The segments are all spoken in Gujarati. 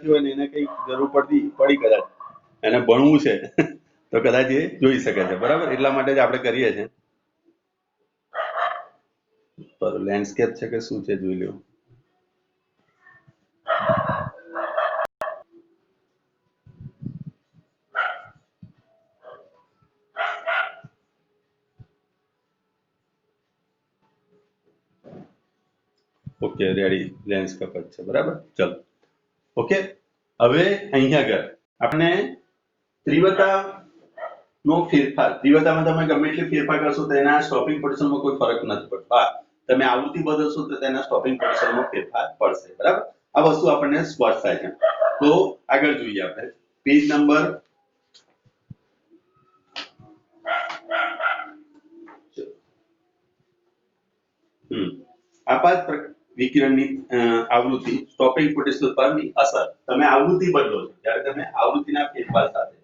હોય ને એને કઈ જરૂર પડી કદાચ એને ભણવું છે તો કદાચ એ જોઈ શકે છે, બરાબર? એટલા માટે જ આપણે કરીએ છીએ. લેન્ડસ્કેપ છે કે શું છે જોઈ લો. ઓકે, રેડી, લેન્ડસ્કેપ જ છે, બરાબર. ચલો, ઓકે. હવે અહીંયા આગળ આપણે તીવ્રતા નો ફેરફાર, તીવ્રતામાં તમે ગમે એટલી ફેરફાર કરશો તો એના સ્ટોપિંગ પોટેન્શિયલમાં કોઈ ફરક નથી પડતો. હા, તમે આવૃત્તિ બદલશો તો તેના સ્ટોપિંગ પોટેન્શિયલમાં ફેરફાર પડશે, બરાબર. આ વસ્તુ આપણને સ્પષ્ટ થાય છે. તો આગળ જોઈએ આપણે પેજ નંબર આપાત વિકિરણની આવૃત્તિ સ્ટોપિંગ પોટેન્શિયલ પરની અસર. તમે આવૃત્તિ બદલો છો ત્યારે તમે આવૃત્તિના ફેરફાર સાથે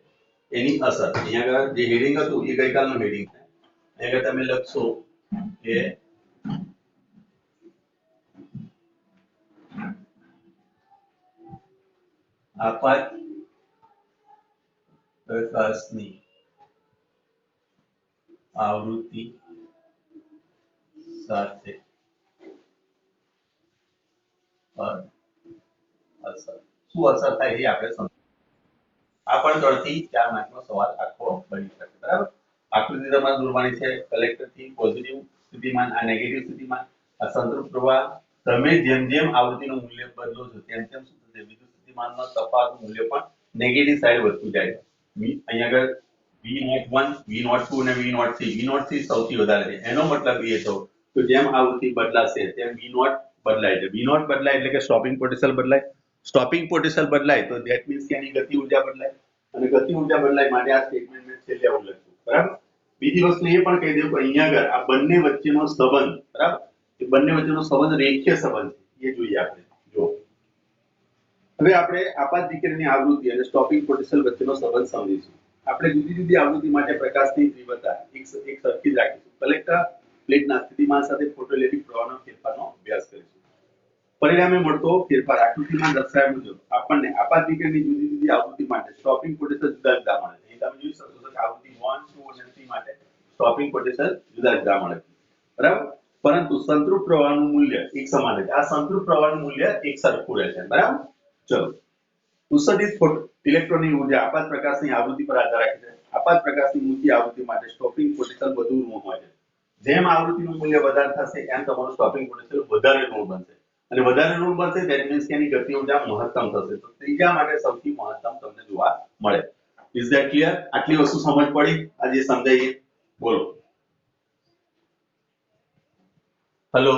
એની અસર, અહીંયા આગળ જે હેડિંગ હતું એ ગઈકાલનું હેડિંગ છે. અહીંયા તમે લખશો કે આપાત પ્રકાશની આવૃત્તિ સાથે અસર, શું અસર થાય એ આપણે સમજીએ. આ પણ 3 થી 4 માર્કનો સવાલ આખો બની શકે, બરાબર. આકૃતિ તમારે દોરવાની છે. કલેક્ટર થી પોઝિટિવ સ્થિતિમાન, આ નેગેટિવ સ્થિતિમાન, આ સંતૃપ્ત પ્રવાહ. તમે જેમ જેમ આવૃત્તિનું મૂલ્ય બદલો છો તેમ તેમ શું થશે? વિદ્યુત સ્થિતિમાનમાં તફાવતનું મૂલ્ય પણ નેગેટિવ સાઈડ વધતું જાય છે. અહીંયા આગળ V01, V02 અને V03, V03 સૌથી વધારે છે. એનો મતલબ એ થયો કે જેમ આવૃત્તિ બદલાશે તેમ V0 બદલાય છે. V0 બદલાય એટલે કે સ્ટોપિંગ પોટેન્શિયલ બદલાય. સ્ટોપિંગ પોટેન્શિયલ બદલાય તો ધેટ મીન્સ કે એની ગતિ ઊર્જા બદલાય, અને ગતિ ઊર્જા બદલાય માટે આ સ્ટેટમેન્ટ મેં છેલ્લે આવું લખ્યું, બરાબર. બીજી વસ્તુ એ પણ કહી દઉં કે અહીંયા આગળ આ બંને વચ્ચેનો સંબંધ, બરાબર, એ બંને વચ્ચેનો સંબંધ રેખીય સંબંધ છે, એ જોઈએ આપણે. જો હવે આપણે આપાત વિકિરણની આવૃત્તિ અને સ્ટોપિંગ પોટેન્શિયલ વચ્ચેનો સંબંધ સમજીશું. આપણે જુદી જુદી આવૃત્તિ માટે પ્રકાશની તીવ્રતા એક સરખી જ રાખીશું. કલેક્ટર પ્લેટના સ્થિતિમાન સાથે ફોટોઇલેક્ટ્રિક પ્રવાહનો ફેરફારનો અભ્યાસ કરીશું. પરિણામે મળતો ફેરફાર આકૃતિમાં દર્શાવ્યા મુજબ આપણને આપાત વિકિરણની જુદી જુદી આવૃત્તિ માટે સ્ટોપિંગ પોટેન્શિયલ જુદા જુદા મળે છે. તમે જોઈ શકો છો કે આવૃત્તિ 1, 2 અને 3 માટે સ્ટોપિંગ પોટેન્શિયલ જુદા જુદા મળે છે, બરાબર. પરંતુ સંતૃપ્ત પ્રવાહનું મૂલ્ય એક સમાન છે. આ સંતૃપ્ત પ્રવાહનું મૂલ્ય એક સરખું રહે છે, બરાબર. ચલો, ઉત્સર્જિત ઇલેક્ટ્રોનની ઉર્જા આપાત પ્રકાશની આવૃત્તિ પર આધાર રાખે છે. આપાત પ્રકાશની ઊંચી આવૃત્તિ માટે સ્ટોપિંગ પોટેન્શિયલ વધુ ઋણ હોય છે. જેમ આવૃત્તિનું મૂલ્ય વધારે થશે એમ તમારું સ્ટોપિંગ પોટેન્શિયલ વધારે ઋણ બનશે, અને વધારે ઋણ બનશે ધેટ મીન્સ કે એની ગતિ ઊર્જા મહત્તમ થશે. તો ત્રીજા માટે સૌથી મહત્તમ તમને જોવા મળે. Is that clear? આટલી વસ્તુ સમજ પડી? આજે સમજાઈએ, બોલો. હેલો,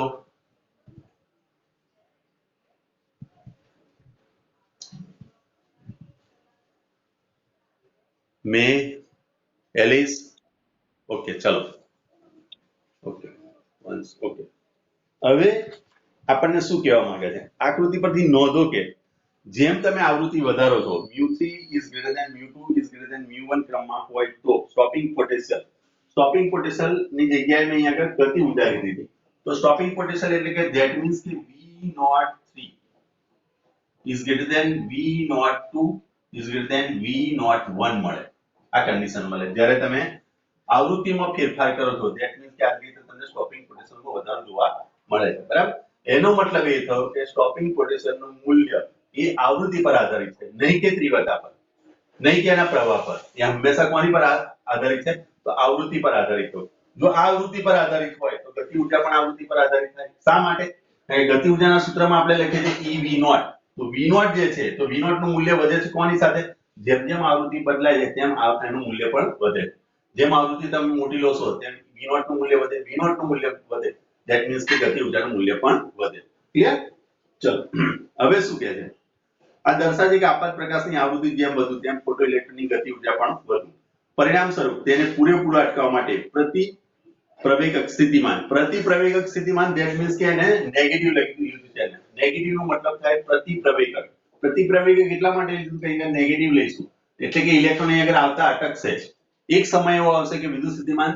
મે, એલિસ, ઓકે, ચલો, ઓકે, વન્સ, ઓકે. હવે આપણને શું કહેવા માંગે છે? આકૃતિ પરથી નોંધો કે જેમ તમે આવૃત્તિ વધારો છો, mu3 is greater than mu2 is greater than mu1 ક્રમમાં હોય તો સ્ટોપિંગ પોટેન્શિયલ ની જગ્યાએ મેં અહીંયા આગળ ગતિ ઊર્જા લીધી હતી. તો સ્ટોપિંગ પોટેન્શિયલ એટલે કે that means કે V03 is greater than V02 is greater than V01 મળે. આ કન્ડિશન મળે જ્યારે તમે આવૃત્તિમાં ફેરફાર કરો છો. that means કે આ રીતે તમને સ્ટોપિંગ પોટેન્શિયલમાં વધારો જોવા મળે છે, બરાબર. એનો મતલબ એ થયો કે સ્ટોપિંગ પોટેન્શિયલનું મૂલ્ય એ આવૃત્તિ પર આધારિત છે, નહીં કે તીવ્રતા પર, નહીં કે એના પ્રવાહ પર. એ હંમેશા કોની પર આધારિત છે? તો આવૃત્તિ પર આધારિત હોય. જો આ આવૃત્તિ પર આધારિત હોય તો ગતિ ઊર્જા પણ આવૃત્તિ પર આધારિત થાય. શા માટે? કારણ કે ગતિ ઊર્જાના સૂત્રમાં આપણે લખીએ છીએ E V0. તો V0 જે છે તો V0 નું મૂલ્ય વધે છે કોની સાથે? જેમ જેમ આવૃત્તિ બદલાય છે તેમ એનું મૂલ્ય પણ વધે છે. જેમ આવૃત્તિ તમે મોટી લો છો તેમ V0 નું મૂલ્ય વધે, V0 નું મૂલ્ય વધે. ધેટ મીન્સ કે ગતિ ઊર્જાનું મૂલ્ય પણ વધે. ક્લિયર? ચલો, હવે શું કહે છે? આ દર્શાવે છે કે આપાત પ્રકાશની આવૃત્તિ જેમ વધુ તેમ ફોટોઇલેક્ટ્રિકની ગતિ ઊર્જા પણ વધુ. પરિણામ સ્વરૂપ તેને પૂરેપૂરું અટકાવવા માટે પ્રતિપ્રવેગક સ્થિતિમાન ધેટ મીન્સ કે એને નેગેટિવ લીધું છે. નેગેટિવ નો મતલબ થાય પ્રતિપ્રવેગક એટલા માટે લીધું કે નેગેટિવ લઈશું એટલે કે ઇલેક્ટ્રોન અહીં આગળ આવતા અટકશે. એક સમય એવો આવશે કે વિદ્યુત સ્થિતિમાન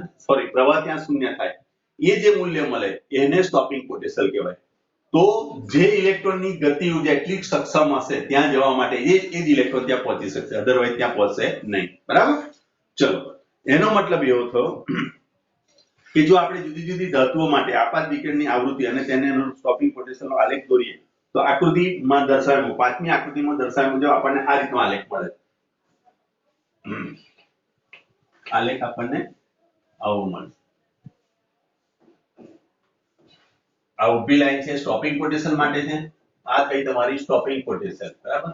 પ્રવાહ ત્યાં શૂન્ય થાય. એ જે મૂલ્ય મળે એને સ્ટોપિંગ પોટેન્શિયલ કહેવાય. તો જે ઇલેક્ટ્રોનની ગતિ ઉર્જા એટલી સક્ષમ હશે ત્યાં જવા માટે એ જ ઇલેક્ટ્રોન ત્યાં પહોંચી શકશે, અધરવાઇઝ ત્યાં પહોંચશે નહીં. બરાબર. ચલો, એનો મતલબ એવો થયો કે જો આપણે જુદી જુદી ધાતુઓ માટે આપાત વિકિરણની આવૃત્તિ અને તેને અનુરૂપ સ્ટોપિંગ પોટેન્શિયલનો આલેખ દોરીએ તો આકૃતિમાં દર્શાવ્યું, પાંચમી આકૃતિમાં દર્શાવ્યા મુજબ આપણને આ રીતનો આલેખ મળે. આલેખ આપણને આવો મળે. આ ઊભી લાઈન છે સ્ટોપિંગ પોટેન્શિયલ માટે છે, આ થઈ તમારી સ્ટોપિંગ પોટેન્શિયલ. બરાબર.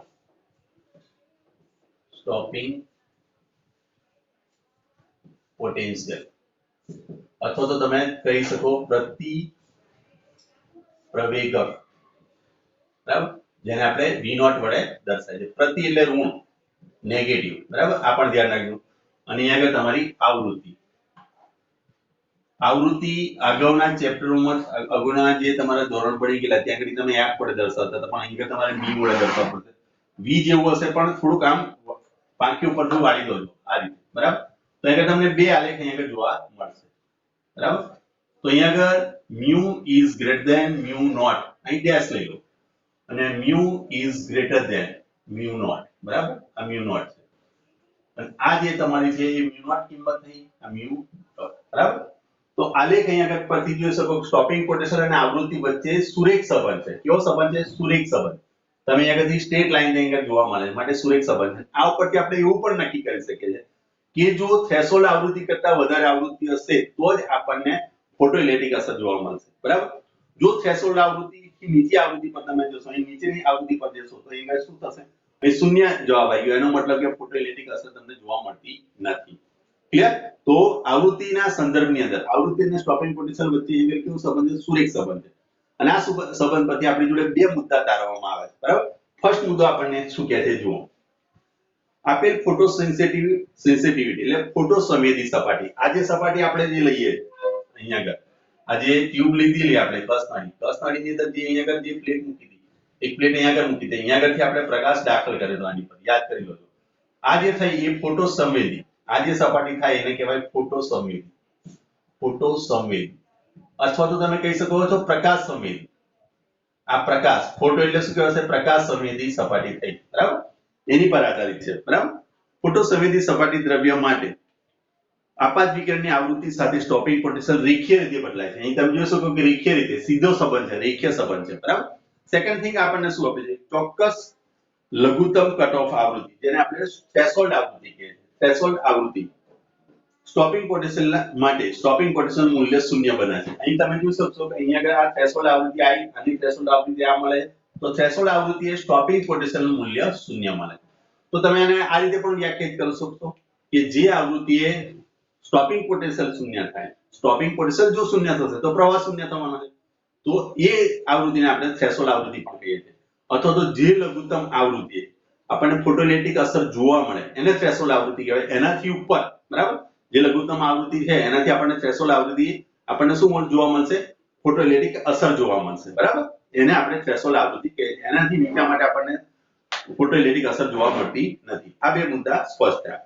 સ્ટોપિંગ પોટેન્શિયલ અથવા તો તમે કહી શકો પ્રતિ પ્રવેગક. બરાબર, જેને આપણે v0 વડે દર્શાવીએ છીએ. પ્રતિ એટલે ઋણ, નેગેટિવ. બરાબર, આ પણ ધ્યાન રાખજો. અને અહીંયા આગળ તમારી આવૃત્તિ. આવૃત્તિ અગાઉના ચેપ્ટરોમાં, અગાઉના જે તમારા ધોરણ પડી ગયેલા ત્યાં આગળ તમે 1 વડે દર્શાવતા હતા, પણ અહીં તમારે v વડે દર્શાવવું પડશે. v જેવું હશે પણ થોડુંક આમ પાંખી ઉપરનું વાળી દો આ રીતે. બરાબર. તો અહીંયા તમને બે આલેખ અહીંયા આગળ જોવા મળશે. બરાબર. તો અહીંયા આગળ mu is greater than mu naught, અહીં ડેશ લઈ લો, અને mu is greater than mu naught. બરાબર, આ mu naught છે અને આ જે તમારી છે એ mu naught કિંમત થઈ, આ mu naught. બરાબર. તો આલેખ અહીંયા આગળ પરથી જોઈ શકો સ્ટોપિંગ પોટેન્શિયલ અને આવૃત્તિ વચ્ચે સુરેખ સંબંધ છે. કેવો સંબંધ છે? સુરેખ સંબંધ. તમે અહીંયા આગળથી સ્ટ્રેટ લાઈન અહીંયા જોવા મળે માટે સુરેખ સંબંધ છે. આ ઉપરથી આપણે એવું પણ નક્કી કરી શકીએ છીએ કે જો થ્રેશોલ્ડ આવૃત્તિ કરતા વધારે આવૃત્તિ હશે તો જ આપણને ફોટોઇલેક્ટ્રિક અસર જોવા મળશે. બરાબર. જો થ્રેશોલ્ડ આવૃત્તિ થી નીચે આવૃત્તિ પર તમે જોશો, અહીં નીચેની આવૃત્તિ પર જશો તો અહીંયા શું થશે? અહીં શૂન્ય જવાબ આવી ગયો. એનો મતલબ કે ફોટોઇલેક્ટ્રિક અસર તમને જોવા મળતી નથી. ક્લિયર? તો આવૃત્તિના સંદર્ભની અંદર આવૃત્તિ અને સ્ટોપિંગ પોટેન્શિયલ વચ્ચે અહીંયા કેવો સંબંધ છે? સુરેખ સંબંધ છે. અને આ સંબંધ પરથી આપણી જોડે બે મુદ્દા તારવવામાં આવે છે. બરાબર. ફર્સ્ટ મુદ્દો આપણને શું કહે છે જુઓ. આપેલ ફોટો સેન્સિટિવિટી એટલે ફોટો સંવેદી સપાટી. આ જે સપાટી આપણે જે લઈએ અહીંયા આગળ, આ જે ટ્યુબ લીધી આપણે કસનળીની અંદર જે અહીંયા આગળ જે પ્લેટ મૂકી હતી, એક પ્લેટ અહીંયા આગળ મૂકી હતી, અહીંયા આગળથી આપણે પ્રકાશ દાખલ કરેલો આની પર, યાદ કરી લો. આ જે થઈ એ ફોટો સંવેદી, આ જે સપાટી થાય એને કહેવાય ફોટો સંવેદી. ફોટો સંવેદી અથવા તો તમે કહી શકો છો પ્રકાશ સંવેદી. આ પ્રકાશ, ફોટો એટલે શું કહેવાય? પ્રકાશ સંવેદી સપાટી થઈ. બરાબર, એની પર આધારિત છે. બરાબર. ફોટો સંવેદી સપાટી દ્રવ્ય માટે આપાત વિકિરણની આવૃત્તિ સાથે સ્ટોપિંગ પોટેન્શિયલ રેખીય રીતે બદલાય છે. અહીં તમે જોઈ શકો કે રેખીય રીતે સીધો સંબંધ છે, રેખીય સંબંધ છે. બરાબર. સેકન્ડ થિંગ આપણને શું આપે છે? ચોક્કસ લઘુત્તમ કટ ઓફ આવૃત્તિ, જેને આપણે થ્રેશોલ્ડ આવૃત્તિ કહીએ છીએ. થ્રેશોલ્ડ આવૃત્તિ સ્ટોપિંગ પોટેન્શિયલ માટે સ્ટોપિંગ પોટેન્શિયલ મૂલ્ય શૂન્ય બને છે. અહીં તમે જોઈ શકશો કે અહીંયા આગળ આ થ્રેશોલ્ડ આવૃત્તિ આવી અને થ્રેશોલ્ડ આવૃત્તિ આ મળે તો થ્રેશોલ્ડ આવૃત્તિ એ સ્ટોપિંગ પોટેન્શિયલ મૂલ્ય શૂન્ય મળે. તો તમે આને આ રીતે પણ વ્યાખ્યાયિત કરી શકશો કે જે આવૃત્તિએ સ્ટોપિંગ પોટેન્શિયલ શૂન્ય થાય, સ્ટોપિંગ પોટેન્શિયલ જો શૂન્ય થશે તો પ્રવાહ શૂન્ય થવાનો છે, તો એ આવૃત્તિને આપણે થ્રેશોલ્ડ આવૃત્તિ પણ કહીએ છીએ. અથવા તો જે લઘુત્તમ આવૃત્તિ આપણને ફોટોઇલેક્ટ્રિક અસર જોવા મળે એને થ્રેશોલ્ડ આવૃત્તિ કહેવાય. એનાથી ઉપર, બરાબર, જે લઘુત્તમ આવૃત્તિ છે એનાથી આપણને થ્રેશોલ્ડ આવૃત્તિ આપણને શું જોવા મળશે? ફોટોઇલેક્ટ્રિક અસર જોવા મળશે. બરાબર, એને આપણે થ્રેશોલ્ડ આવૃત્તિ કહીએ છીએ. એનાથી નીચા માટે આપણને ફોટોઇલેક્ટ્રિક અસર જોવા મળતી નથી. આ બે મુદ્દા સ્પષ્ટ થયા.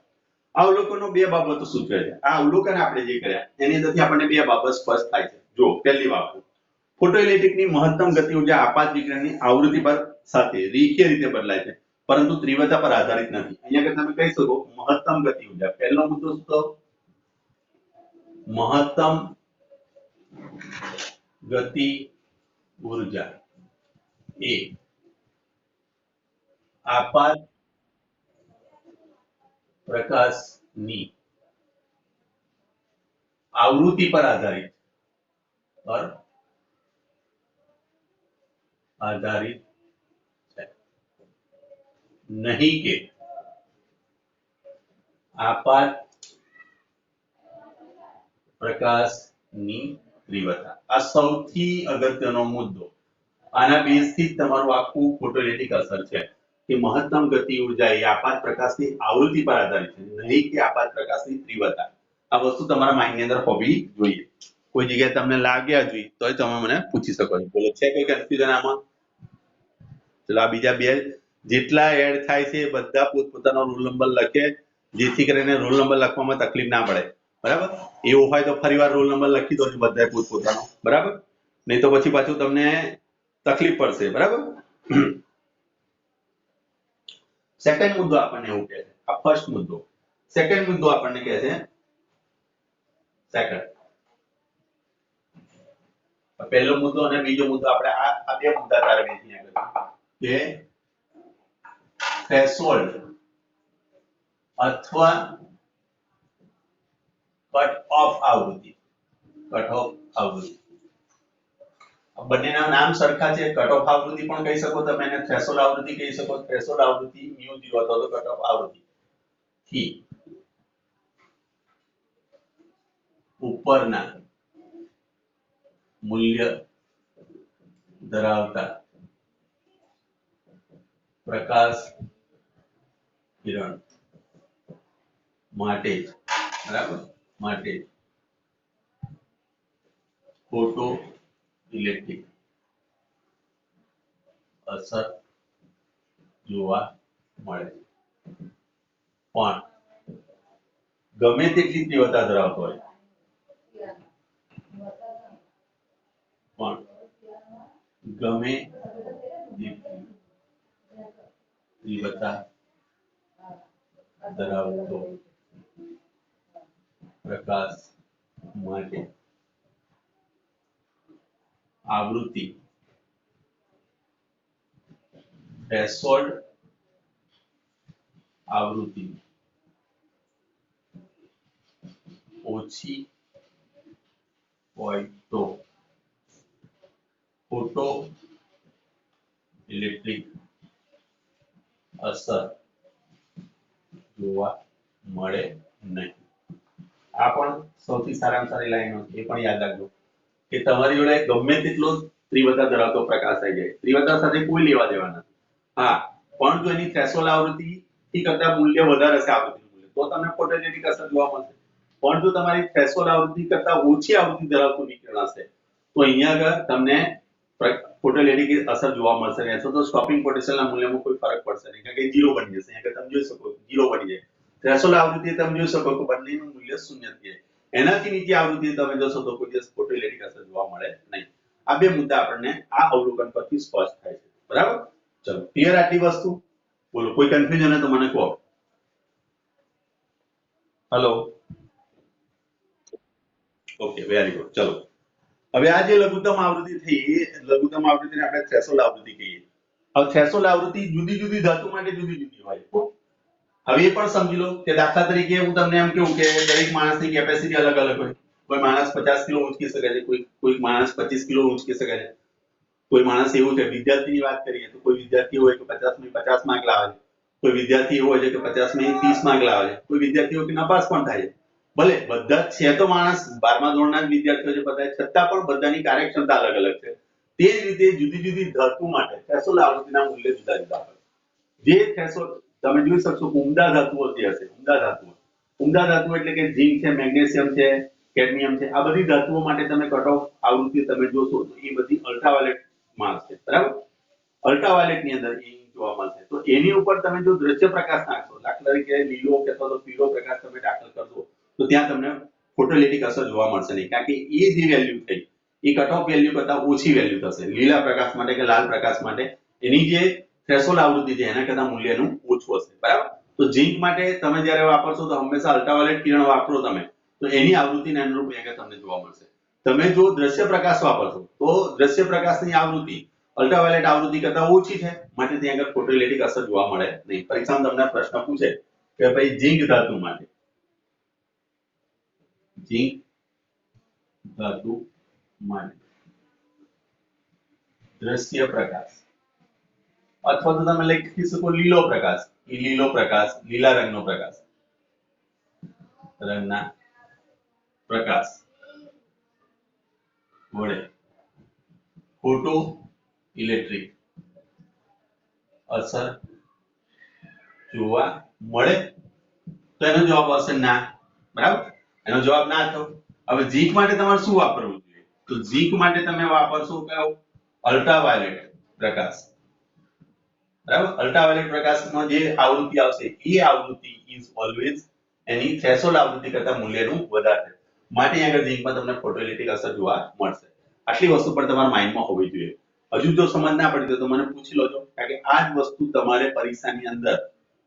આ અવલોકનો બે બાબતો સૂચવે છે. આ અવલોકન આપણે જે કર્યા એની અંદરથી આપણને બે બાબત સ્પષ્ટ થાય છે. જો પહેલી બાબત, ફોટોઇલેક્ટ્રિકની મહત્તમ ગતિ ઉર્જા આપાત વિકિરણની આવૃત્તિ પર સાથે રેખીય રીતે બદલાય છે, પરંતુ તીવ્રતા પર આધારિત નથી. અહીંયા તમે કહી શકો મહત્તમ ગતિ ઉર્જા. પહેલો મુદ્દો શું તો મહત્તમ ગતિ ઉર્જા એ આપાત પ્રકાશની આવૃત્તિ પર આધારિત છે, નહીં કે આપાત પ્રકાશની તીવ્રતા. આ સૌથી અગત્યનો મુદ્દો. આના બેઝથી જ તમારું આખું ફોટોઇલેક્ટ્રિક અસર છે કે મહત્તમ ગતિ ઉર્જા એ આપાત પ્રકાશની આવૃત્તિ પર આધારિત છે, નહીં કે આપાત પ્રકાશની તીવ્રતા. આ વસ્તુ તમારા માઇન્ડની અંદર હોવી જોઈએ. કોઈ જગ્યાએ તમને લાગ્યા જોઈએ તો તમે મને પૂછી શકો છો. બોલો, છે કઈ કન્ફ્યુઝન આમાં? ચલો, આ બીજા બે જેટલા એડ થાય છે બધા પોતપોતાનો રોલ નંબર લખે, જેથી કરીને રોલ નંબર લખવામાં તકલીફ ના પડે. બરાબર, એવું હોય તો ફરીવાર રોલ નંબર લખી દો બધાએ પોતપોતાનો. બરાબર, નહીં તો પછી પાછું તમને તકલીફ પડશે, બરાબર. સેકન્ડ મુદ્દો આપણને એવું કહે છે, આ ફર્સ્ટ મુદ્દો. સેકન્ડ મુદ્દો આપણને કહે છે સેકન્ડ. પહેલો મુદ્દો અને બીજો મુદ્દો આપણે આ બે મુદ્દા તારવીએ આગળ કે થ્રેશોલ્ડ અથવા કટ ઓફ આવૃત્તિ. કટ ઓફ આવૃત્તિ બંનેના નામ સરખા છે. કટ ઓફ આવૃત્તિ પણ કહી શકો તમે, એને થ્રેશોલ્ડ આવૃત્તિ કહી શકો. થ્રેશોલ્ડ આવૃત્તિ μ0 અથવા તો કટ ઓફ આવૃત્તિ થી ઉપરના મૂલ્ય ધરાવતા પ્રકાશ કિરણ માટે, બરાબર, માટે ફોટો ઇલેક્ટ્રિક અસર જોવા મળે. પણ ગમે તેટલી તીવ્રતા ધરાવતો હોય પણ ગમે તેટલી તીવ્રતા ધરાવતો પ્રકાશ માટે આવૃત્તિ થ્રેશોલ્ડ આવૃત્તિ ઓછી હોય તો ફોટો ઇલેક્ટ્રિક અસર જોવા મળે નહીં. આ પણ સૌથી સારામાં સારી લાઈનો છે, એ પણ યાદ રાખજો કે તમારી જોડે ગમે તેટલો તીવ્રતા ધરાવતો પ્રકાશ આવી જાય, તીવ્રતા સાથે કોઈ લેવા દેવા નથી. હા, પણ જો એની થ્રેશોલ્ડ આવૃત્તિ થી કરતા મૂલ્ય વધારે હશે, આવૃત્તિનું મૂલ્ય, તો તમને ફોટોઇલેક્ટ્રિક અસર જોવા મળશે. પણ જો તમારી થ્રેશોલ્ડ આવૃત્તિ કરતા ઓછી આવૃત્તિ ધરાવતું વિકિરણ હશે તો અહીંયા આગળ તમને ફોટોઇલેક્ટ્રિક અસર જોવા મળશે નહીં, અથવા તો સ્ટોપિંગ પોટેન્શિયલના મૂલ્યમાં કોઈ ફરક પડશે નહીં, કારણ કે 0 બની જશે. અહીંયા તમે જોઈ શકો 0 બની જાય. થ્રેશોલ્ડ આવૃત્તિ તમે જોઈ શકો કે બંનેનું મૂલ્ય 0 થઈ જાય. એનાથી નીચે આવૃત્તિ તમે જોશો તો કોઈ દિવસ ફોટોઇલેક્ટ્રિક અસર જોવા મળે નહીં. આ બે મુદ્દા આપણને આ અવલોકન પરથી સ્પષ્ટ થાય છે, બરાબર. ચલો, ક્લિયર આટલી વસ્તુ? બોલો, કોઈ કન્ફ્યુઝન હોય તો મને કહો. Hello, okay, very good. ચલો, હવે આ જે લઘુત્તમ આવૃત્તિ થઈ, લઘુત્તમ આવૃત્તિને આપણે થ્રેશોલ્ડ આવૃત્તિ કહીએ. હવે થ્રેશોલ્ડ આવૃત્તિ જુદી જુદી ધાતુ માટે જુદી જુદી હોય. હવે એ પણ સમજી લો કે દાખલા તરીકે હું તમને એમ કહું કે દરેક માણસની કેપેસિટી અલગ અલગ હોય. કોઈ માણસ 50 કિલો ઊંચકી શકે છે, કોઈ માણસ 25 કિલો ઊંચકી શકે છે. કોઈ માણસ એવું છે, વિદ્યાર્થીની વાત કરીએ તો કોઈ વિદ્યાર્થી હોય કે 50 માં 50 માર્ક લાવે છે, કોઈ વિદ્યાર્થી એવો હોય છે કે 50 માં 30 માર્ક લાવે છે, કોઈ વિદ્યાર્થી હોય કે નપાસ પણ થાય છે. ભલે બધા છે તો માણસ 12મા ધોરણના જ વિદ્યાર્થીઓ છે બધા, છતાં પણ બધાની કાર્યક્ષમતા અલગ અલગ છે. તે જ રીતે જુદી જુદી ધાતુ માટે થ્રેશોલ્ડ આવૃત્તિના મૂલ્ય જુદા જુદા હોય. જે થ્રેશોલ્ડ તમે જોઈ શકશો કે ઉમદા ધાતુઓ જે હશે, ઉમદા ધાતુઓ એટલે કે ઝીંક છે, મેગ્નેશિયમ છે, કેડમિયમ છે, આ બધી ધાતુઓ માટે તમે કટ ઓફ આવૃત્તિ તમે જોશો તો એ બધી અલ્ટ્રાવાયોલેટ માં છે, બરાબર. અલ્ટ્રાવાયોલેટ ની અંદર એ જોવા મળશે. તો એની ઉપર તમે જો દ્રશ્ય પ્રકાશ નાખશો, દાખલા તરીકે લીલો કે અથવા તો પીળો પ્રકાશ તમે દાખલ કરશો તો ત્યાં તમને ફોટોઇલેક્ટ્રિક અસર જોવા મળશે નહીં, કારણ કે એ જે વેલ્યુ થઈ એ કટ ઓફ વેલ્યુ કરતા ઓછી વેલ્યુ થશે. લીલા પ્રકાશ માટે કે લાલ પ્રકાશ માટે એની જે થ્રેશોલ્ડ આવૃત્તિ છે એના કરતા મૂલ્યનું ઓછું હશે, બરાબર. તો ઝીંક માટે તમે જ્યારે વાપરશો તો હંમેશા અલ્ટ્રાવાયોલેટ કિરણ વાપરો તમે, તો એની આવૃત્તિને અનુરૂપ અહીંયા તમને જોવા મળશે. તમે જો દ્રશ્ય પ્રકાશ વાપરશો તો દ્રશ્ય પ્રકાશની આવૃત્તિ અલ્ટ્રાવાયોલેટ આવૃત્તિ કરતા ઓછી છે, માટે ત્યાં આગળ ફોટોઇલેક્ટ્રિક અસર જોવા મળે નહીં. પરીક્ષામાં તમને પ્રશ્ન પૂછે કે ભાઈ ઝીંક ધાતુ માટે, ઝીંક ધાતુ માટે દ્રશ્ય પ્રકાશ અથવા તો તમે લખી શકો લીલો પ્રકાશ, એ લીલો પ્રકાશ, લીલા રંગનો પ્રકાશ, રંગના પ્રકાશ વડે ફોટો ઇલેક્ટ્રિક અસર જોવા મળે, તો એનો જવાબ આવશે ના, બરાબર. એનો જવાબ ના થયો. હવે ઝીંક માટે તમારે શું વાપરવું જોઈએ? તો ઝીંક માટે તમે વાપરશો કયો? અલ્ટ્રાવાયોલેટ પ્રકાશ, બરાબર. અલ્ટ્રાવાયોલેટ પ્રકાશમાં જે આવૃત્તિ આવશે એ આવૃત્તિ ઇઝ ઓલવેઝ એની થ્રેશોલ્ડ આવૃત્તિ કરતા મૂલ્યનું વધારે, માટે આગળ ઝીંકમાં તમને ફોટોઇલેક્ટ્રિક અસર જોવા મળશે. આટલી વસ્તુ પણ તમારા માઇન્ડમાં હોવી જોઈએ. હજુ જો સમજ ના પડી તો મને પૂછી લેજો, કારણ કે આ જ વસ્તુ તમારે પરીક્ષાની અંદર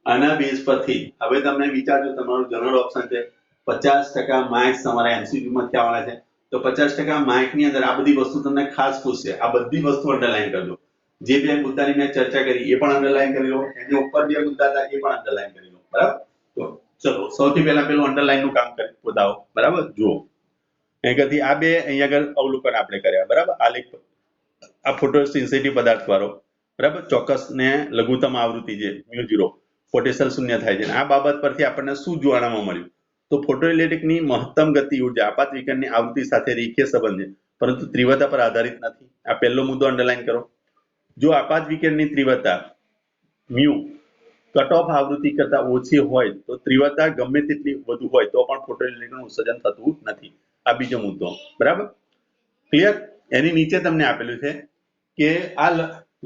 આના બેઝ પરથી હવે તમને વિચારજો, તમારું જનરલ ઓપ્શન છે 50% માર્ક્સ તમારા MCQ માંથી આવવાના છે, તો 50% માર્કની અંદર આ બધી વસ્તુ તમને ખાસ પૂછશે. આ બધી વસ્તુ અંડરલાઈન કરજો. જે બે મુદ્દાની મેં ચર્ચા કરી એ પણ અંડરલાઈન કરી લો, એની ઉપર બે મુદ્દા હતા એ પણ અંડરલાઈન કરી લો. બરાબર? તો ચલો સૌથી પહેલા પેલું અંડરલાઈન નું કામ કરી બતાવો. બરાબર? જુઓ અહીંયાથી આ બે અહીંયા આગળ અવલોકન આપણે કર્યા. બરાબર? આલેખ આ ફોટોસિન્થેટિક પદાર્થ વાળો, બરાબર, ચોક્કસ ને લઘુત્તમ આવૃત્તિ જે μ0 પોટેન્શિયલ શૂન્ય થાય છે. આ બાબત પરથી આપણને શું જાણવા મળ્યું? તો ફોટોઇલેક્ટ્રિકની મહત્તમ ગતિ ઉર્જા આપાત વિકિરણની આવૃત્તિ સાથે રેખીય સંબંધ છે, પરંતુ તીવ્રતા પર આધારિત નથી. આ પહેલો મુદ્દો અંડરલાઈન કરો. જો આપાત વિકિરણની તીવ્રતા મ્યુ કટ ઓફ આવૃત્તિ કરતા ઓછી હોય તો તીવ્રતા ગમે તેટલી વધુ હોય તો પણ ફોટોઇલેક્ટ્રિકનું ઉત્સર્જન થતું નથી. આ બીજો મુદ્દો. બરાબર? ક્લિયર? એની નીચે તમને આપેલું છે કે આ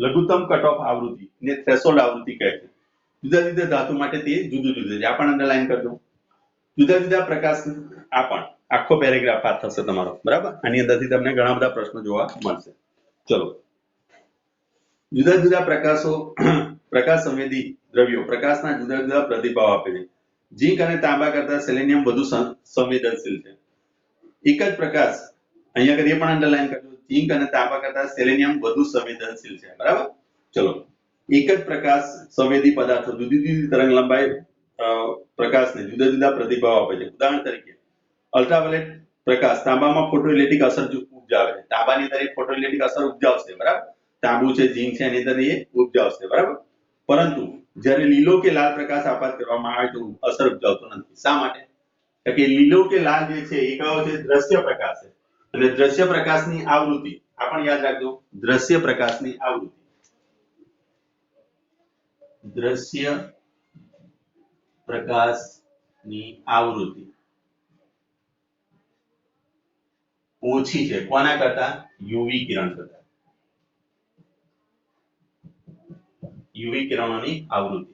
લઘુત્તમ કટ ઓફ આવૃત્તિ ને થ્રેશોલ્ડ આવૃત્તિ કહે છે. જુદા જુદા ધાતુ માટે તે જુદું જુદું છે. આ પણ અંડરલાઈન કરજો. જુદા જુદા પ્રકાશ આ પણ આખો પેરેગ્રાફ આ થશે તમારો. બરાબર? આની અંદરથી તમને ઘણા બધા પ્રશ્નો જોવા મળશે. ચલો, જુદા જુદા પ્રકાશો પ્રકાશ સંવેદી દ્રવ્યો પ્રકાશના જુદા જુદા પ્રતિભાવ આપે છે. ઝીંક અને તાંબા કરતા સેલેનિયમ વધુ સંવેદનશીલ છે. એક જ પ્રકાશ અહીંયા આગળ એ પણ અંડરલાઈન કરજો. ઝીંક અને તાંબા કરતા સેલેનિયમ વધુ સંવેદનશીલ છે. બરાબર? ચલો, એક જ પ્રકાશ સંવેદી પદાર્થો જુદી જુદી તરંગ લંબાઈ પ્રકાશને જુદા જુદા પ્રતિભાવ આપે છે. ઉદાહરણ તરીકે અલ્ટ્રાવાયોલેટ પ્રકાશ તાંબામાં ફોટોઇલેક્ટ્રિક અસર ઉપજાવે છે. તાંબાની અંદર એક ફોટોઇલેક્ટ્રિક અસર ઉપજાવશે. બરાબર? તાંબુ છે, ઝીંક છે, એની અંદર એ ઉપજાવશે. બરાબર? પરંતુ જ્યારે લીલો કે લાલ પ્રકાશ આપાત કરવામાં આવે તો અસર ઉપજાવતો નથી. શા માટે? કે લીલો કે લાલ જે છે એ કયો છે? દ્રશ્ય પ્રકાશ છે. અને દ્રશ્ય પ્રકાશની આવૃત્તિ આ પણ યાદ રાખજો. દ્રશ્ય પ્રકાશની આવૃત્તિ દ્રશ્ય પ્રકાશની આવૃત્તિ ઓછી છે. કોના કરતા? યુવી કિરણ કરતા. યુવી કિરણોની આવૃત્તિ.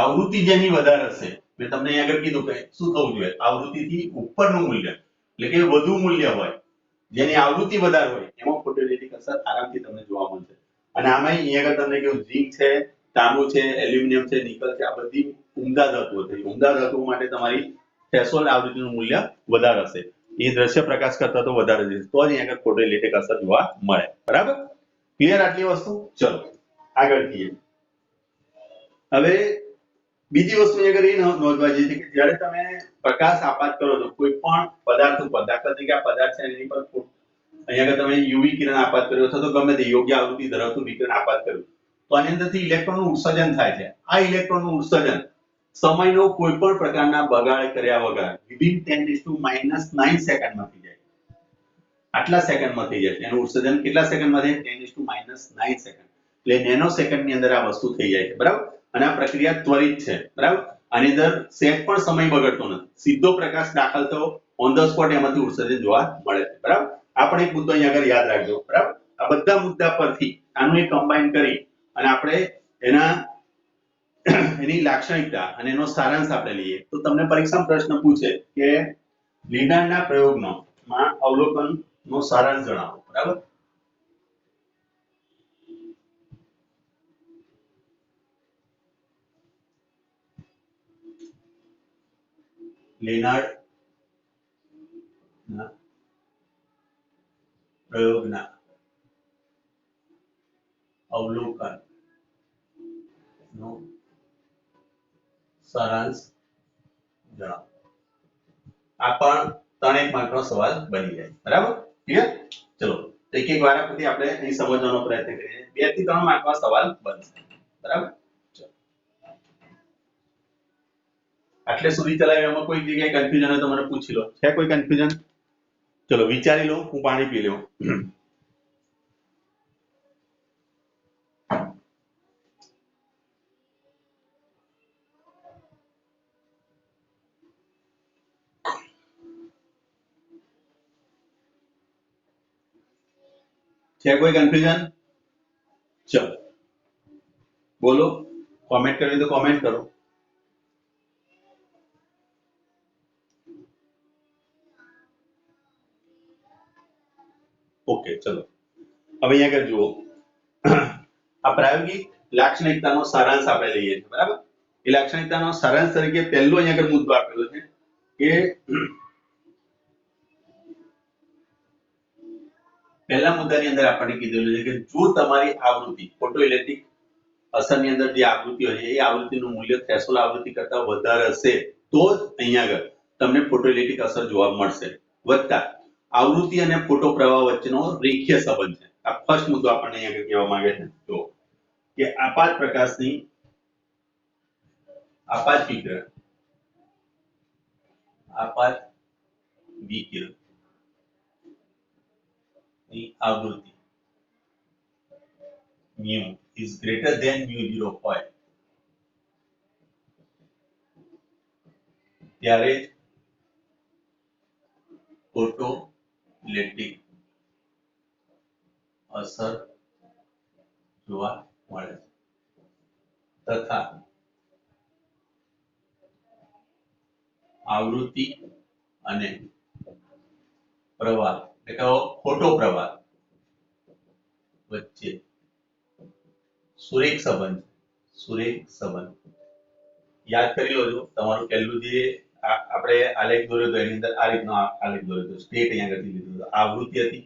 આવૃત્તિ જેની વધારે હશે, મેં તમને અહીં આગળ કીધું કે શું થવું જોઈએ? આવૃત્તિથી ઉપરનું મૂલ્ય એટલે કે વધુ મૂલ્ય હોય, જેની આવૃત્તિ વધારે હોય એમાં ફોટોઇલેક્ટ્રિક અસર આરામથી તમને જોવા મળશે. અને આમાં અહીં આગળ તમને કેવું ઝીંક છે, તાંબુ છે, એલ્યુમિનિયમ છે, નિકલ છે, આ બધી ઉમદા ધાતુઓ છે. ઉમદા ધાતુઓ માટે તમારી થ્રેશોલ્ડ આવૃત્તિનું મૂલ્ય વધારે હશે. એ દ્રશ્ય પ્રકાશ કરતા તો વધારે છે, તો જ અહીં આગળ ફોટોઇલેક્ટ્રિક અસર જોવા મળે. બરાબર? ક્લિયર આટલી વસ્તુ? ચલો આગળ જઈએ. હવે બીજી વસ્તુ અહીંયા આગળ એ નોંધવા જેવી છે કે જ્યારે તમે પ્રકાશ આપાત કરો છો કોઈ પણ પદાર્થ ઉપર, દાખલા તરીકે આ પદાર્થ છે એની પર અહીંયા આગળ તમે યુવી કિરણ આપાત કર્યો અથવા તો ગમે તે યોગ્ય આવૃત્તિ ધરાવતું વિકિરણ આપાત કર્યું તો આની અંદરથી ઇલેક્ટ્રોનનું ઉત્સર્જન થાય છે. આ ઇલેક્ટ્રોનનું ઉત્સર્જન સમયનો કોઈ પણ પ્રકારના બગાડ કર્યા વગર વિધિન 10⁻⁹ સેકન્ડમાં થઈ જાય. આટલા સેકન્ડમાં થઈ જાય. એનું ઉત્સર્જન કેટલા સેકન્ડમાં થાય? 10⁻⁹ સેકન્ડ. એટલે નેનો સેકન્ડની અંદર આ વસ્તુ થઈ જાય છે. બરાબર? અને આ પ્રક્રિયા ત્વરિત છે. બરાબર? આની અંદર સેટ પણ સમય બગડતો નથી. સીધો પ્રકાશ દાખલ થયો ઓન ધ સ્પોટ એમાંથી ઉત્સર્જન જોવા મળે છે. બરાબર? આ પણ એક મુદ્દો અહીંયા આગળ યાદ રાખજો. બરાબર? આ બધા મુદ્દા પરથી આનું એક કમ્બાઈન કરી અને આપણે એની લાક્ષણિકતા અને એનો સારાંશ આપણે લઈએ તો તમને પરીક્ષામાં પ્રશ્ન પૂછે કે લિનારના પ્રયોગનો માં અવલોકન નો સારાંશ જણાવો. બરાબર? લેનાર્ડ ના પ્રયોગના અવલોકન નો સારાંશ જણાવો. આ પણ 3 માર્કનો સવાલ બની જાય. બરાબર? ક્લિયર? ચલો એક એક વાર પછી આપણે અહીં સમજવાનો પ્રયત્ન કરીએ. 2 થી 3 માર્કનો સવાલ બનશે. બરાબર? આટલે સુધી ચલાવ્યું એમાં કોઈ જગ્યાએ કન્ફ્યુઝન હોય તો મને પૂછી લો. છે કોઈ કન્ફ્યુઝન? ચલો વિચારી લો, હું પાણી પી લઉં. છે કોઈ કન્ફ્યુઝન? ચલો બોલો, કોમેન્ટ કરવી તો કોમેન્ટ કરો. ઓકે ચલો હવે અહીંયા આગળ જુઓ આ પ્રાયોગિક લાક્ષણિકતાનો સારાંશ આપણે લઈએ છીએ બરાબર એ લાક્ષણિકતાનો સારાંશ તરીકે પહેલો અહીંયા આગળ મુદ્દો આપેલો છે કે પહેલા મુદ્દાની અંદર આપણને કીધેલું છે કે જો તમારી આવૃત્તિ ફોટોઇલેક્ટ્રિક અસરની અંદર જે આવૃત્તિ હોય છે એ આવૃત્તિનું મૂલ્ય થ્રેશોલ્ડ આવૃત્તિ કરતા વધારે હશે તો જ અહીંયા આગળ તમને ફોટોઇલેક્ટ્રિક અસર જોવા મળશે વત્તા આવૃત્તિ અને ફોટો પ્રવાહ વચ્ચેનો રેખીય સંબંધ છે આ ફર્સ્ટ મુદ્દો આપણને અહીંયા આગળ કહેવા માંગે છે જો કે આપાત પ્રકાશની આપાત વિકિરણ ની આવૃત્તિ mu is greater than mu0 હોય ત્યારે જ ફોટો ઇલેક્ટ્રિક અસર જોવા મળે છે તથા આવૃત્તિ અને પ્રવાહ એટલે કે ફોટો પ્રવાહ વચ્ચે સુરેખ સંબંધ યાદ કરી લોજો તમારું પહેલું જે આપણે આલેખ દોર્યો હતો એની અંદર આ રીતનો આલેખ દોર્યો હતો સ્ટેટ અહીંયા આગળ લીધું હતું આવૃત્તિ હતી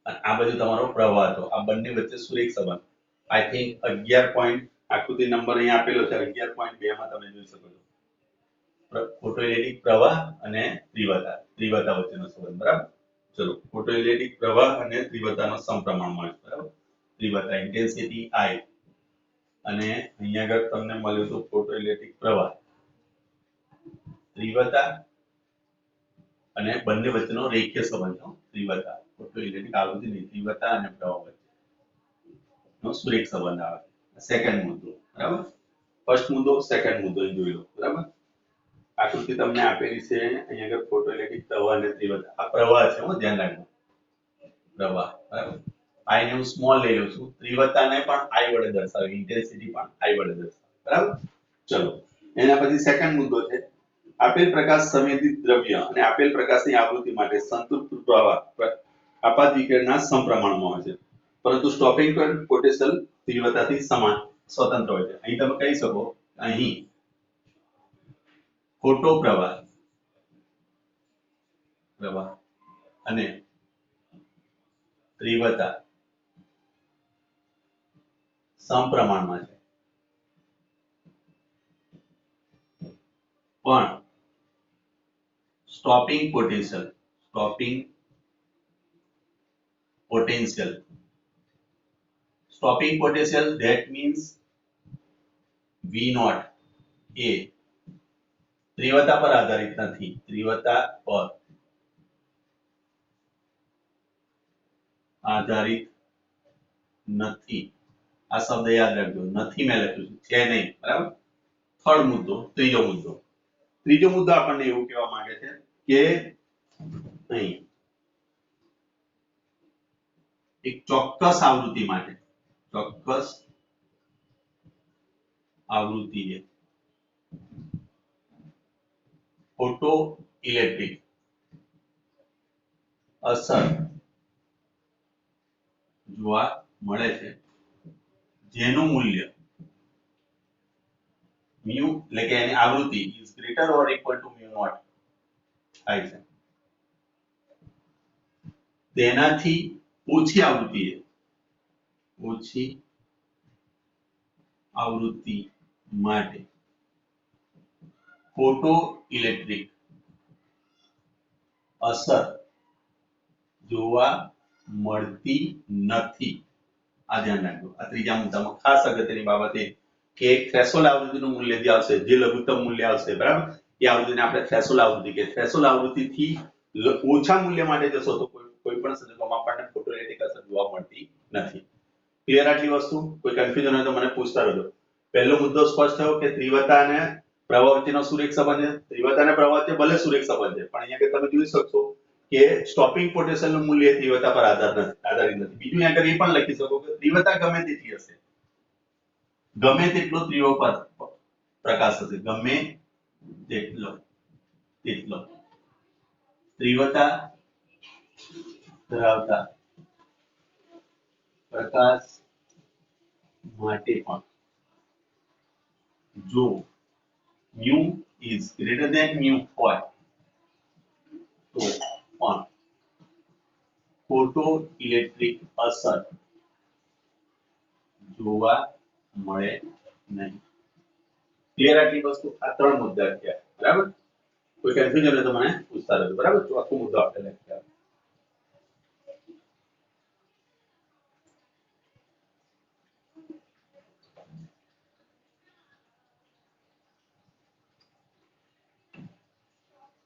અને આ બાજુ તમારો પ્રવાહ હતો આ બંને વચ્ચે સુરેખ સંબંધ આઈ થિંક 11 પોઈન્ટ આકૃતિ નંબર અહીંયા આપેલો છે 11.2 માં તમે જોઈ શકો છો ફોટોઇલેક્ટ્રિક પ્રવાહ અને તીવ્રતા વચ્ચેનો સંબંધ બરાબર ચલો ફોટોઇલેક્ટ્રિક પ્રવાહ અને તીવ્રતાનો સમપ્રમાણમાં છે બરાબર તીવ્રતા ઇન્ટેન્સિટી I અને અહીંયા આગળ તમને મળ્યું તો ફોટોઇલેક્ટ્રિક પ્રવાહ તીવ્રતા અને બંને વચ્ચેનો રેખીય સંબંધ તીવ્રતા ફોટોઇલેક્ટ્રિક આવૃત્તિની તીવ્રતા અને પ્રવાહ વચ્ચેનો સુરેખ સંબંધ આવે સેકન્ડ મુદ્દો બરાબર ફર્સ્ટ મુદ્દો સેકન્ડ મુદ્દો જોઈ લો બરાબર આકૃતિ તમને આપેલી છે અહીંયા આગળ ફોટોઇલેક્ટ્રિક પ્રવાહ અને તીવ્રતા આ પ્રવાહ છે ધ્યાન રાખજો પ્રવાહ બરાબર I ને હું સ્મોલ લઈ લઉં છું તીવ્રતાને પણ I વડે દર્શાવી ઇન્ટેન્સિટી પણ I વડે દર્શાવી બરાબર ચલો એના પછી સેકન્ડ મુદ્દો છે આપેલ પ્રકાશ સંવેદિત દ્રવ્ય અને આપેલ પ્રકાશની આવૃત્તિ માટે સંતૃપ્ત પ્રવાહ આપાત વિકિરણના સમપ્રમાણમાં હોય છે પરંતુ સ્ટોપિંગ પોઈન્ટ પોટેન્શિયલ તીવ્રતાથી સમાન સ્વતંત્ર હોય છે અહીં તમે કહી શકો અહીં ફોટો પ્રવાહ અને તીવ્રતા સમપ્રમાણમાં છે પણ stopping potential that means V0 એ તીવ્રતા પર આધારિત નથી આ શબ્દ યાદ રાખજો નથી મેં લખ્યું છે નહીં બરાબર થર્ડ મુદ્દો ત્રીજો મુદ્દો આપણને એવું કહેવા માંગે છે કે અહીં એક ચોક્કસ આવૃત્તિએ ફોટો ઇલેક્ટ્રિક અસર જોવા મળે છે જેનું મૂલ્ય mu એટલે કે એની આવૃત્તિ is greater or equal to mu0 થાય છે તેનાથી ઓછી આવૃત્તિ માટે ફોટો ઇલેક્ટ્રિક અસર જોવા મળતી નથી આ ધ્યાન રાખજો આ ત્રીજા મુદ્દામાં ખાસ અગત્યની બાબત એ કે થ્રેશોલ્ડ આવૃત્તિનું મૂલ્ય જે આવશે જે લઘુત્તમ મૂલ્ય આવશે બરાબર એ આવૃત્તિને આપણે થ્રેશોલ્ડ આવૃત્તિ કે થ્રેશોલ્ડ આવૃત્તિથી ઓછા મૂલ્ય માટે જશો તો કોઈ પણ સંજોગોમાં આપણને ફોટોઇલેક્ટ્રિક અસર જોવા મળતી નથી ક્લિયર આટલી વસ્તુ કોઈ કન્ફ્યુઝન હોય તો મને પૂછતા રહેજો પહેલો મુદ્દો સ્પષ્ટ થયો કે તીવ્રતા અને પ્રવાહ વચ્ચેનો સુરેખ સંબંધ છે તીવ્રતા અને પ્રવાહ વચ્ચે ભલે સુરેખ સંબંધ છે પણ અહીંયા તમે જોઈ શકશો કે સ્ટોપિંગ પોટેન્શિયલનું મૂલ્ય તીવ્રતા પર આધારિત નથી બીજું અહીંયા એ પણ લખી શકો કે તીવ્રતા ગમે તેટલી હશે ગમે તેટલો તીવ્ર પ્રકાશ હશે ગમે તેટલો તીવ્રતા ધરાવતા પ્રકાશ માટે પણ જો mu is greater than mu હોય તો પણ ફોટો ઇલેક્ટ્રિક અસર જોવા મળે નહીં. ક્લિયર આટલી વસ્તુ? આ ત્રણ મુદ્દા છે, બરાબર? કોઈ કન્ફ્યુઝન હોય તો મને પૂછતા રહેજો, બરાબર? ચોથો મુદ્દો આપણે લખીએ.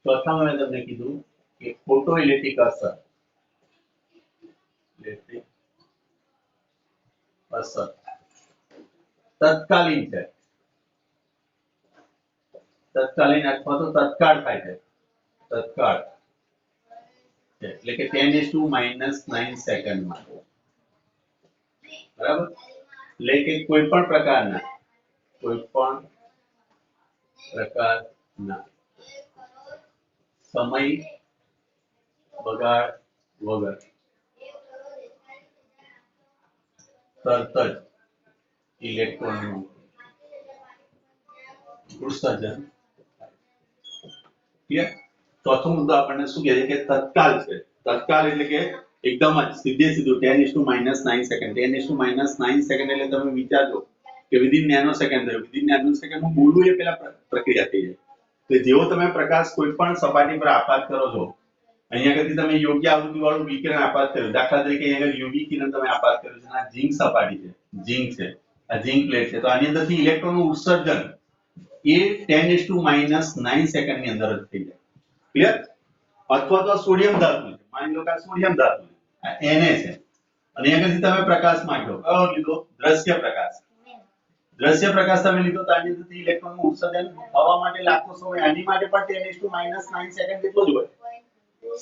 ચોથામાં મેં તમને કીધું કે ફોટો ઇલેક્ટ્રિક અસર તત્કાલીન છે, તત્કાલીન અથવા તો તત્કાળ થાય છે, તત્કાળ એટલે કે 10⁻⁹ સેકન્ડમાં, બરાબર? એટલે કે કોઈ પણ પ્રકારના સમય બગાડ વગર તરત જ ઇલેક્ટ્રોનનું ઉત્સર્જન. ક્લિયર? ચોથો મુદ્દો આપણને શું કહે છે કે તત્કાલ છે. તત્કાલ એટલે કે એકદમ જ સીધે સીધું 10⁻⁹ સેકન્ડ. 10⁻⁹ સેકન્ડ એટલે તમે વિચારજો કે within nano second, within nano second હું બોલું એ પહેલા પ્રક્રિયા થઈ જાય. તો જેવો તમે પ્રકાશ કોઈ પણ સપાટી પર આપાત કરો છો, અહીંયા આગળથી તમે યોગ્ય આવૃત્તિ વાળું વિકિરણ આપાત કર્યું, દાખલા તરીકે અહીંયા આગળ યુવી કિરણ તમે આપાત કર્યું છે, આ ઝિંક સપાટી છે, ઝિંક છે, આ ઝિંક પ્લેટ છે, તો આની અંદરથી ઇલેક્ટ્રોનનું ઉત્સર્જન એ 10⁻⁹ સેકન્ડની અંદર જ થઈ જાય. ક્લિયર? અથવા તો સોડિયમ ધાતુ છે, માની લો કે આ સોડિયમ ધાતુ છે, આ Na છે, અને અહીંયા આગળથી તમે પ્રકાશ માંગ્યો, કયો લીધો? દ્રશ્ય પ્રકાશ. દ્રશ્ય પ્રકાશ તમે લીધો તો આની અંદરથી ઇલેક્ટ્રોનનું ઉત્સર્જન થવા માટે લાગતો સમય આની માટે પણ 10⁻⁹ સેકન્ડ જેટલો જ હોય.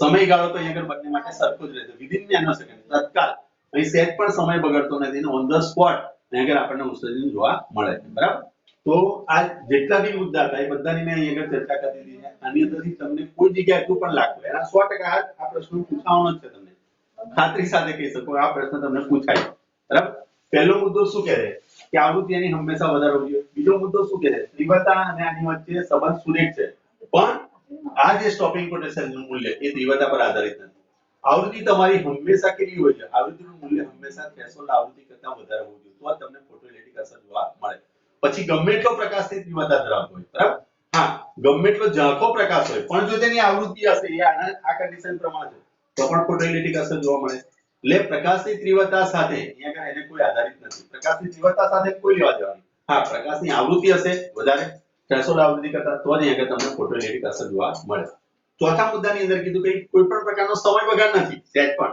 સમયગાળો તો અહીંયા આગળ બંને માટે સરખો જ રહેશે, વિધિન નેનો સેકન્ડ, તત્કાલ. અહીં સેટ પણ સમય બગડતો નથી, અને ઓન ધ સ્પોટ અહીંયા આગળ આપણને ઉત્સર્જન જોવા મળે છે, બરાબર? તો આ જેટલા બી મુદ્દા હતા એ બધાની મેં અહીંયા આગળ ચર્ચા કરી દીધી છે. આની અંદરથી તમને કોઈ જગ્યાએ એટલું પણ લાગતું એના 100% આ પ્રશ્ન પૂછવાનો જ છે. તમને ખાતરી સાથે કહી શકો આ પ્રશ્ન તમને પૂછાય, બરાબર? પહેલો મુદ્દો શું કહે છે કે આવૃત્તિ એની હંમેશા વધારે હોવી જોઈએ. બીજો મુદ્દો શું કહે છે? તીવ્રતા અને આની વચ્ચે સંબંધ સુરેખ છે, પણ આ જે સ્ટોપિંગ પોટેન્શિયલનું મૂલ્ય એ તીવ્રતા પર આધારિત નથી. આવૃત્તિ તમારી હંમેશા કેટલી હોય છે? આવૃત્તિનું મૂલ્ય હંમેશા થ્રેશોલ્ડ આવૃત્તિ કરતા વધારે હોવું જોઈએ, તો તમને ફોટોઇલેક્ટ્રિક અસર જોવા મળે. પછી ગમે એટલો પ્રકાશની તીવ્રતા ધરાવતો હોય, બરાબર? હા, ગમે એટલો ઝાંખો પ્રકાશ હોય પણ જો તેની આવૃત્તિ હશે એ આ કન્ડિશન પ્રમાણે તો પણ ફોટોઇલેક્ટ્રિક અસર જોવા મળે. એટલે પ્રકાશની તીવ્રતા સાથે અહીંયા એને કોઈ આધારિત નથી. પ્રકાશની તીવ્રતા સાથે કોઈ લેવા દેવા નહીં. હા, પ્રકાશની આવૃત્તિ હશે વધારે થ્રેશોલ્ડ આવૃત્તિ કરતા તો જ અહીંયા તમને ફોટોઇલેક્ટ્રિક અસર જોવા મળે. ચોથા મુદ્દાની અંદર કીધું કે કોઈ પણ પ્રકારનો સમય બગાડ નથી, સેટ પણ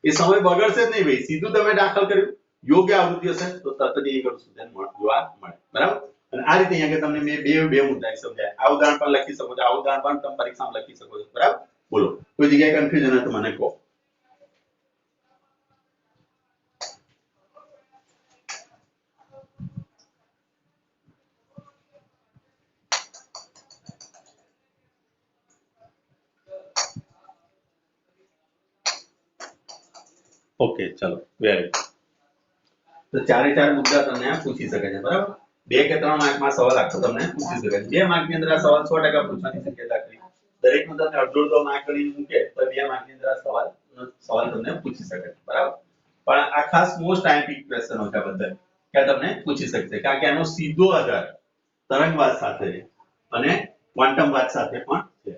એ સમય બગડશે જ નહીં ભાઈ. સીધું તમે દાખલ કર્યું, યોગ્ય આવૃત્તિ હશે તો તરત જ અહીંયા ઉત્સર્જન જોવા મળે, બરાબર? અને આ રીતે અહીંયા તમને મેં બે મુદ્દા સમજાય. આ ઉદાહરણ પણ લખી શકો છો, આ ઉદાહરણ પણ તમે પરીક્ષામાં લખી શકો છો, બરાબર? બોલો, કોઈ જગ્યાએ કન્ફ્યુઝન હોય તો મને કહો. ઓકે, ચલો, વેરી ગુડ. તો ચારે ચાર મુદ્દા તમને પૂછી શકે છે, બરાબર? 2 કે 3 માર્કમાં સવાલ આખો તમને પૂછી શકે છે. 2 માર્કની અંદર આ સવાલ 100% પૂછવાની શક્યતા ખરી. દરેકનો તમને અડધો માર્ક કરીને મૂકે તો 2 માર્કની અંદર આ સવાલ તમને પૂછી શકે છે, બરાબર? પણ આ ખાસ મોસ્ટ આઈએમપી ક્વેશ્ચનો છે બધા કે તમને પૂછી શકશે, કારણ કે આનો સીધો આધાર તરંગવાદ સાથે છે અને ક્વોન્ટમવાદ સાથે પણ છે.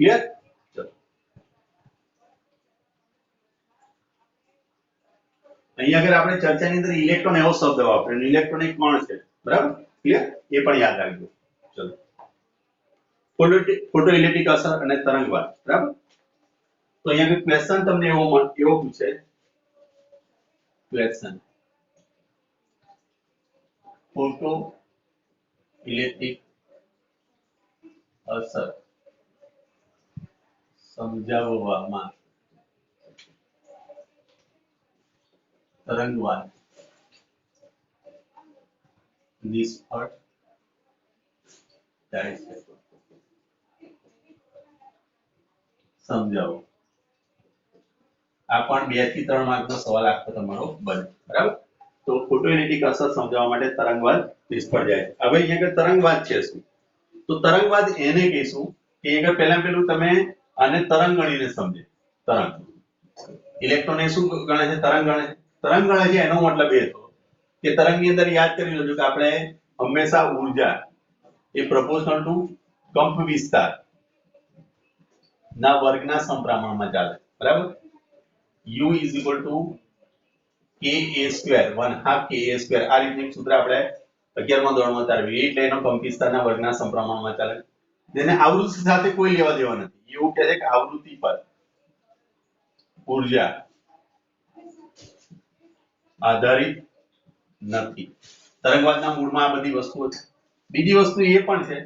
ક્લિયર? અહીંયા આગળ આપણે ચર્ચાની અંદર ઇલેક્ટ્રોન એવો શબ્દ વાપર્યો, ઇલેક્ટ્રોન એક કણ છે, બરાબર? ક્લિયર? એ પણ યાદ રાખજો. ચલો, ફોટોઇલેક્ટ્રિક અસર અને તરંગવાદ, બરાબર? તો અહીંયા ક્વેશ્ચન તમને એવો પૂછે, ક્વેશ્ચન ફોટો ઇલેક્ટ્રિક અસર સમજાવવામાં તરંગવાદ નિષ્ફળ જાય છે, સમજાવો. આ પણ 2 થી 3 માર્કનો સવાલ આખો તમારો બને બરાબર તો ફોટોઇલેક્ટ્રિક અસર સમજાવવા માટે તરંગવાદ નિષ્ફળ જાય હવે અહીંયા કે તરંગવાદ છે શું તો તરંગવાદ એને કહીશું કે આગળ પેલું તમે આને તરંગ ગણીને સમજે તરંગ ઇલેક્ટ્રોન એ શું ગણે છે તરંગ ગણે છે એનો મતલબ એ થયો કે તરંગની અંદર યાદ કરી લેજો કે આપણે હંમેશા ઊર્જા એ પ્રોપોર્શનલ ટુ કંપ વિસ્તાર ના વર્ગના સમપ્રમાણમાં ચાલે બરાબર u = ka² 1/2 ka² આ રીતનું સૂત્ર આપણે 11મા ધોરણમાં તારવી એટલે એનો કંપ વિસ્તારના વર્ગના સમપ્રમાણમાં ચાલે જેને આવૃત્તિ સાથે કોઈ લેવા દેવા નથી એવું કહે છે કે આવૃત્તિ પર ઊર્જા આધારિત નથી તરંગવાદના મૂળમાં આ બધી વસ્તુઓ છે બીજી વસ્તુ એ પણ છે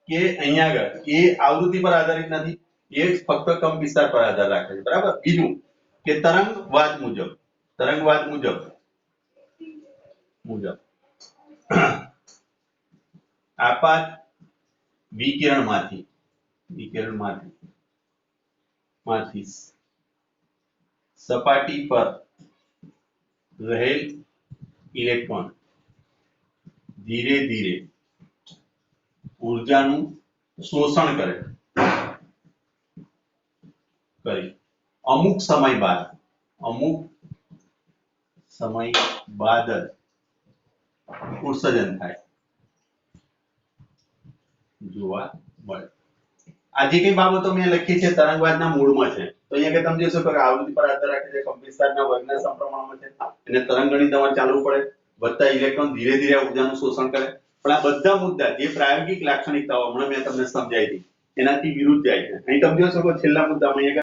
કે અહીંયા આગળ એ આવૃત્તિ પર આધારિત નથી એ ફક્ત કંપ વિસ્તાર પર આધાર રાખે છે બરાબર બીજું કે તરંગવાદ મુજબ આપાત વિકિરણમાંથી સપાટી પર રહેલ ઇલેક્ટ્રોન ધીરે ધીરે ઊર્જાનું શોષણ કરે અમુક સમય બાદ જ ઉત્સર્જન થાય જોવા મળે આ જે કઈ બાબતો મેં લખી છે તરંગવાદના મૂળમાં છે તો અહીંયા કે તમે જોશો કે આવૃત્તિ પર આધાર રાખે છે કંપ વિસ્તારના વર્ગના સમપ્રમાણમાં છે અને તરંગ ગણિત તમારે ચાલવું પડે વધતા ઇલેક્ટ્રોન ધીરે ધીરે ઊર્જાનું શોષણ કરે પણ આ બધા મુદ્દા જે પ્રાયોગિક લાક્ષણિકતાઓ હમણાં મેં તમને સમજાવી હતી એનાથી વિરુદ્ધ જાય છે અહીં તમે જોશો કે છેલ્લા મુદ્દામાં